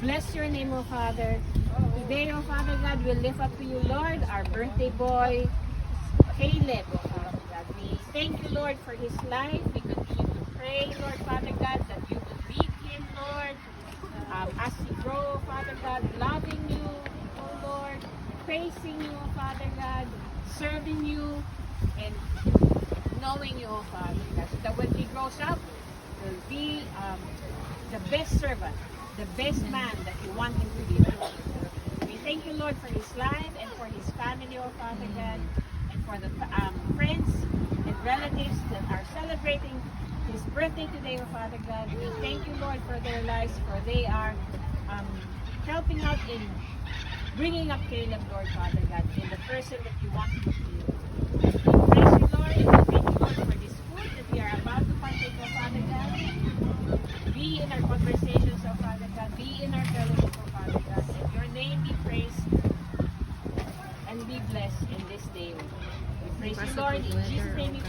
bless your name, O Father. Today, O Father God, we lift up to you, Lord, our birthday boy, Caleb, O Father God. We thank you, Lord, for his life. We continue to pray, Lord, Father God, that you will lead him, Lord, as he grow, Father God, loving you, O Lord, praising you, O Father God, serving you, and knowing you, O Father God, so that when he grows up, will be the best servant, the best man that you want him to be. We thank you, Lord, for his life and for his family, O Father God, and for the friends and relatives that are celebrating his birthday today, O Father God. We thank you, Lord, for their lives, for they are helping out in bringing up Caleb, Lord, Father God, in the person that you want him to be. We praise you, Lord, and we thank you, Lord, for this food that we are about to partake, O Father God. Be in our conversations, O Father God. Be in our fellowship, O Father God. And your name be praised and be blessed in this day. We praise you, Lord. In Jesus' name we